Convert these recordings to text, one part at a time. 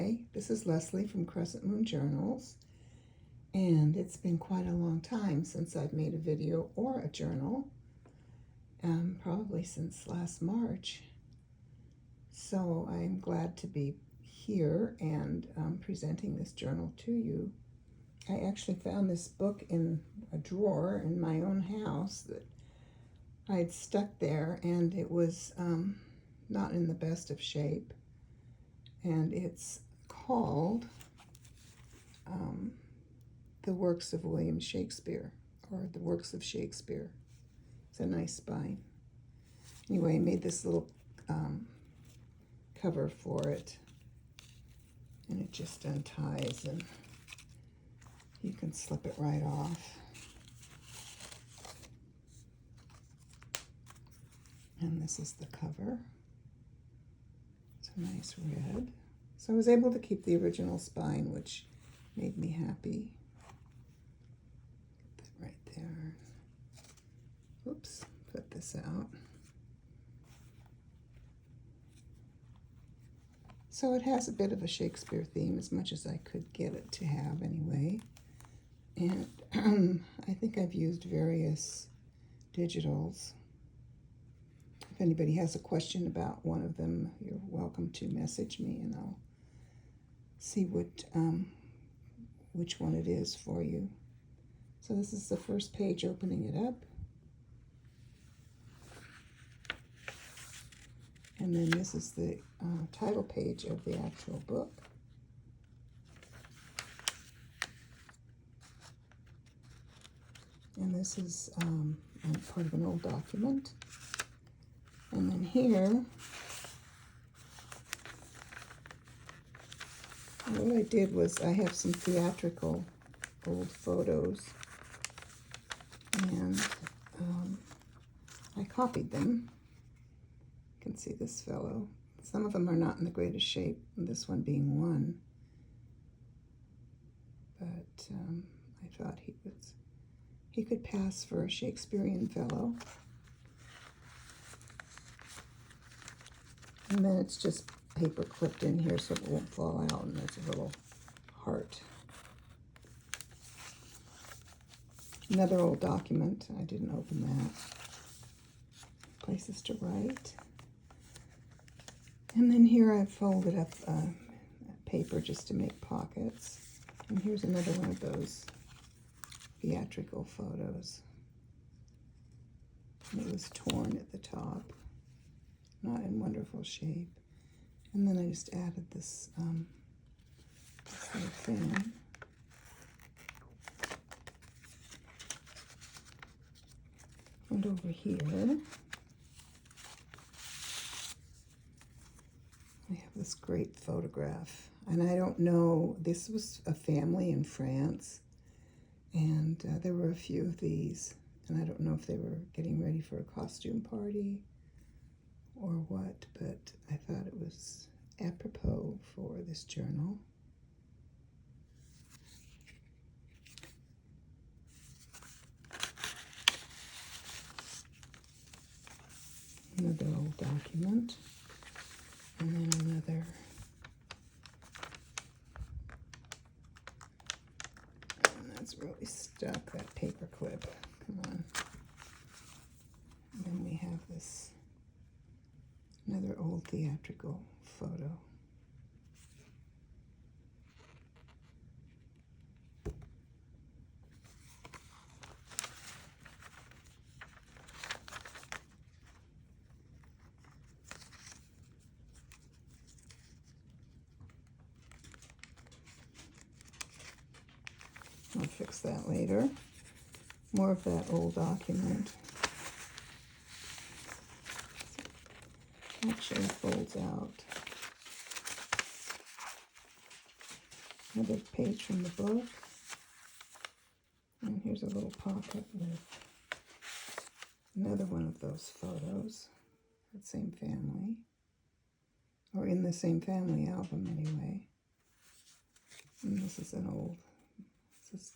Hi, this is Leslie from Crescent Moon Journals, and it's been quite a long time since I've made a video or a journal, probably since last March. So I'm glad to be here and presenting this journal to you. I actually found this book in a drawer in my own house that I'd stuck there, and it was not in the best of shape. And it's called The Works of William Shakespeare, or The Works of Shakespeare. It's a nice spine. Anyway, I made this little cover for it, and it just unties, and you can slip it right off. And this is the cover. It's a nice red. So I was able to keep the original spine, which made me happy. Put that right there. Oops, put this out. So it has a bit of a Shakespeare theme, as much as I could get it to have anyway. And I think I've used various digitals. If anybody has a question about one of them, you're welcome to message me, and I'll see which one it is for you. So this is the first page, opening it up. And then this is the title page of the actual book. And this is part of an old document. And then here, what I did was I have some theatrical old photos, and I copied them. You can see this fellow. Some of them are not in the greatest shape, this one being one. But I thought he could pass for a Shakespearean fellow. And then it's just paper clipped in here so it won't fall out, and there's a little heart. Another old document. I didn't open that. Places to write. And then here I've folded up paper just to make pockets. And here's another one of those theatrical photos. And it was torn at the top. Not in wonderful shape. And then I just added this little thing. And over here, I have this great photograph. And I don't know, this was a family in France. And there were a few of these. And I don't know if they were getting ready for a costume party or what, but I thought it was apropos for this journal. Another old document, and then another. And that's really stuck, that paper clip. Come on. And then we have this. Another old theatrical photo. I'll fix that later. More of that old document. Actually folds out. Another page from the book. And here's a little pocket with another one of those photos. That same family. Or in the same family album anyway. And this is an old, this is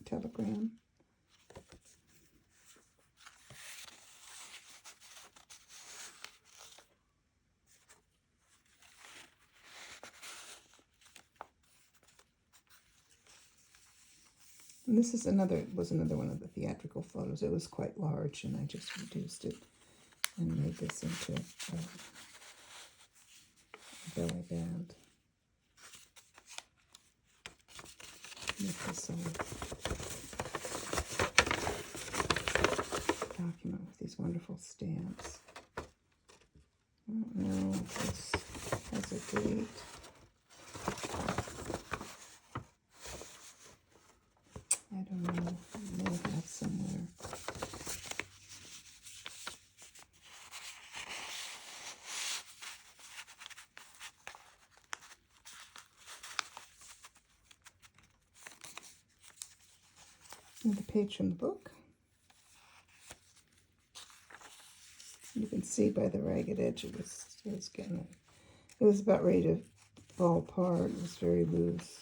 telegram. And this is was another one of the theatrical photos. It was quite large, and I just reduced it and made this into a belly band. Make this document with these wonderful stamps. I don't know if this has a date. I don't know. It may have somewhere. Another page from the book. You can see by the ragged edge it was about ready to fall apart. It was very loose.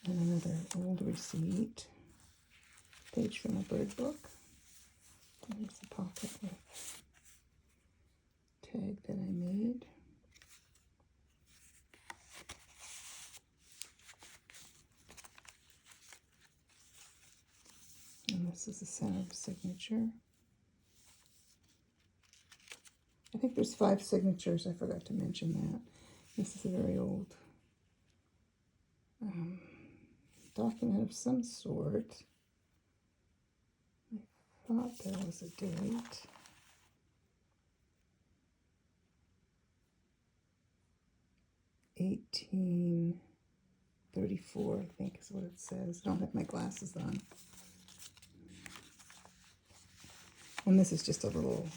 And another old receipt. Page from a bird book. And here's the pocket with tag that I made. And this is the center of signature. I think there's 5 signatures. I forgot to mention that. This is a very old document of some sort. I thought there was a date. $1834, I think is what it says. I don't have my glasses on. And this is just a little,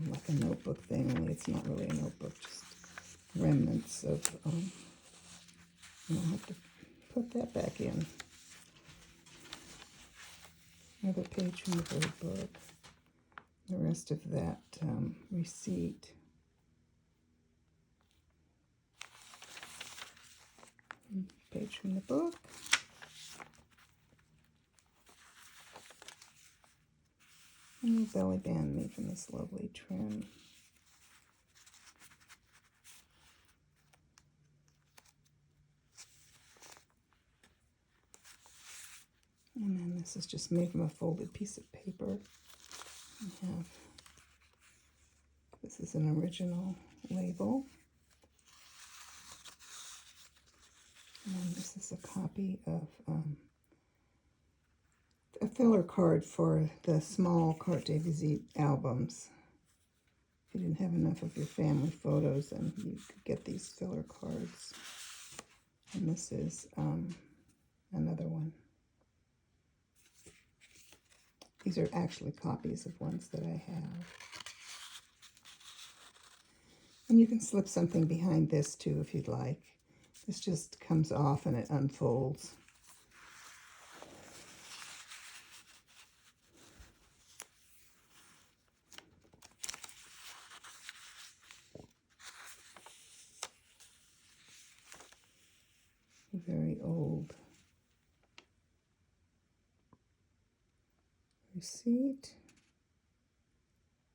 like a notebook thing, only it's not really a notebook, just remnants of, and I'll have to put that back in. Another page from the bird book. The rest of that receipt. Page from the book. And a belly band made from this lovely trim. And then this is just made from a folded piece of paper. This is an original label. And then this is a copy of a filler card for the small carte de visite albums. If you didn't have enough of your family photos, then you could get these filler cards. And this is another one. These are actually copies of ones that I have. And you can slip something behind this too if you'd like. This just comes off and it unfolds. A very old receipt.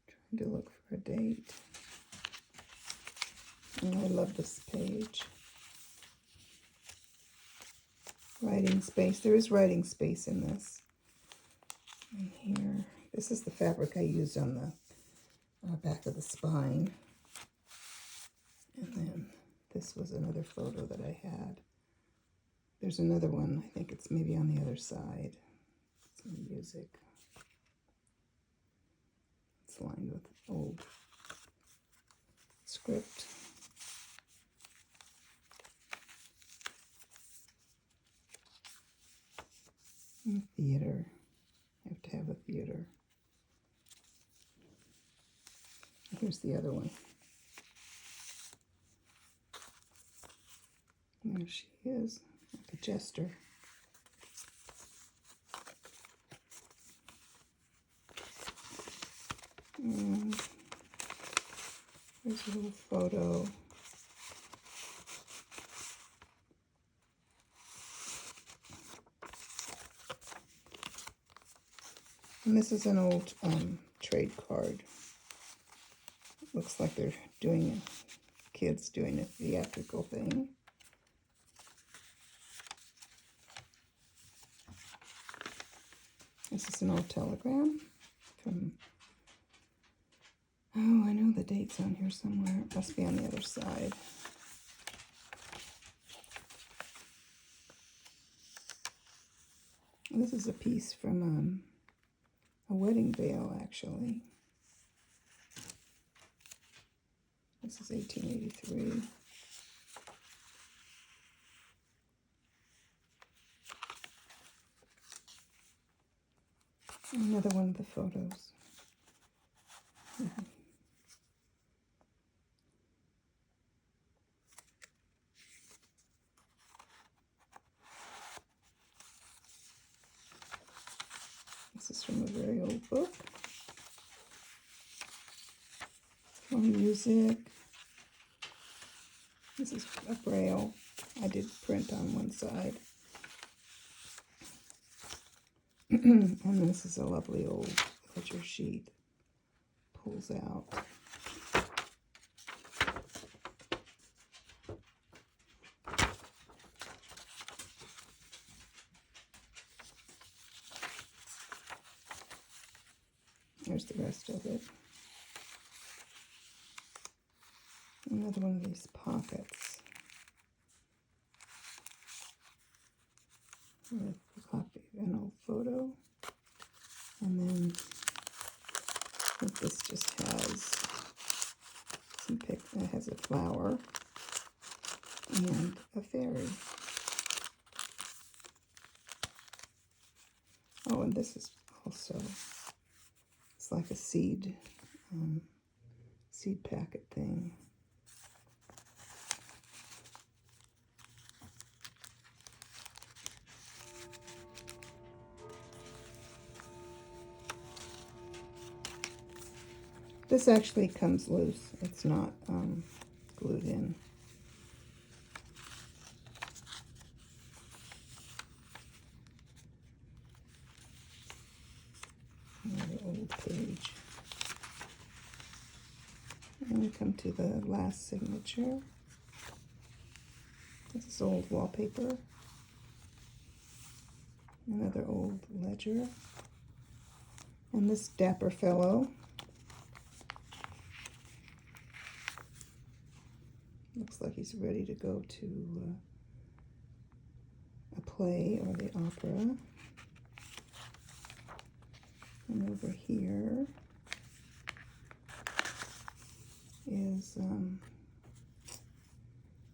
Trying to look for a date. And I love this page. Writing space. There is writing space in this. And here, this is the fabric I used on the back of the spine. And then this was another photo that I had. There's another one. I think it's maybe on the other side. Some music. It's lined with old script. And theater. I have to have a theater. Here's the other one. There she is, like a jester. And there's a little photo. And this is an old trade card. It looks like they're doing kids doing a theatrical thing. This is an old telegram from, oh, I know the date's on here somewhere. It must be on the other side. This is a piece from a wedding veil, actually. This is 1883. Another one of the photos. This is from a very old book. For music. This is a braille. I did print on one side. And this is a lovely old ledger sheet. Pulls out. There's the rest of it. Another one of these pockets with a copy of an old photo. And then I think this just has some it has a flower and a fairy. Oh, and this is also, it's like a seed packet thing. This actually comes loose. It's not glued in. Another old page. And we come to the last signature. This is old wallpaper. Another old ledger. And this dapper fellow. Looks like he's ready to go to a play or the opera. And over here is,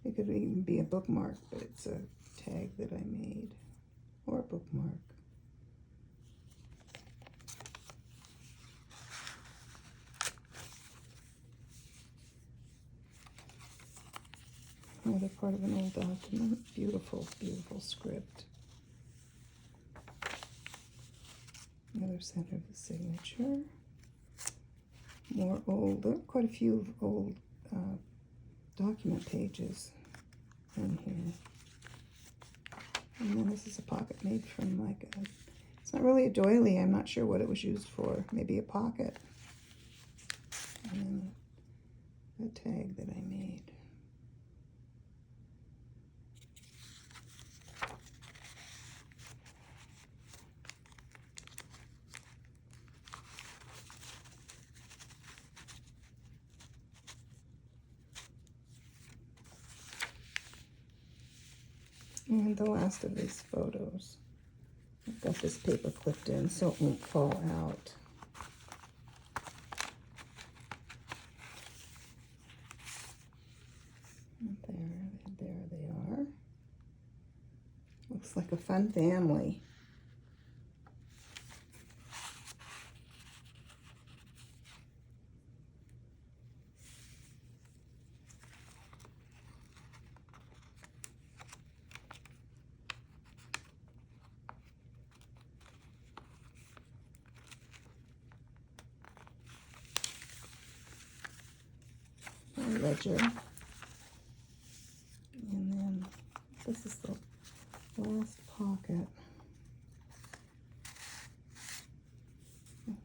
it could even be a bookmark, but it's a tag that I made, or a bookmark. Another part of an old document. Beautiful, beautiful script. Another center of the signature. More old, quite a few old document pages in here. And then this is a pocket made from like a, it's not really a doily. I'm not sure what it was used for. Maybe a pocket. And then a tag that I made. And the last of these photos. I've got this paper clipped in so it won't fall out. And there they are. Looks like a fun family. Ledger, and then this is the last pocket with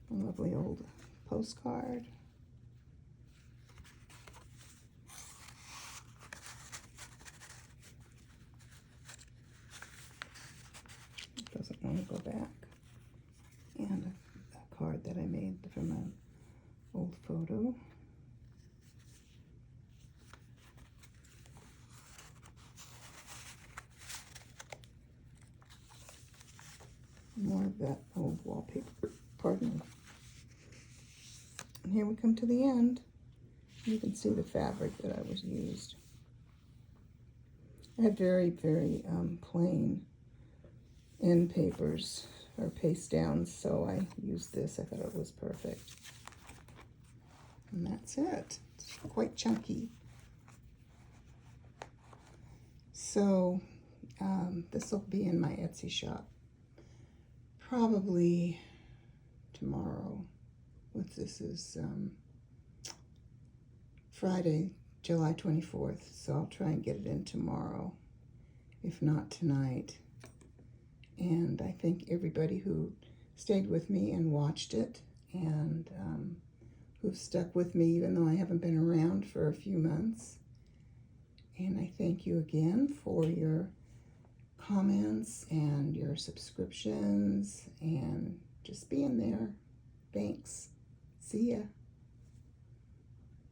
a lovely old postcard. It doesn't want to go back. And a card that I made from an old photo. More of that old wallpaper. Pardon me. And here we come to the end. You can see the fabric that I was used. I have very, very plain end papers or paste downs, so I used this. I thought it was perfect. And that's it. It's quite chunky. So this will be in my Etsy shop probably tomorrow. This is Friday, July 24th, so I'll try and get it in tomorrow, if not tonight. And I thank everybody who stayed with me and watched it, and who've stuck with me even though I haven't been around for a few months. And I thank you again for your comments and your subscriptions and just being there. Thanks. See ya.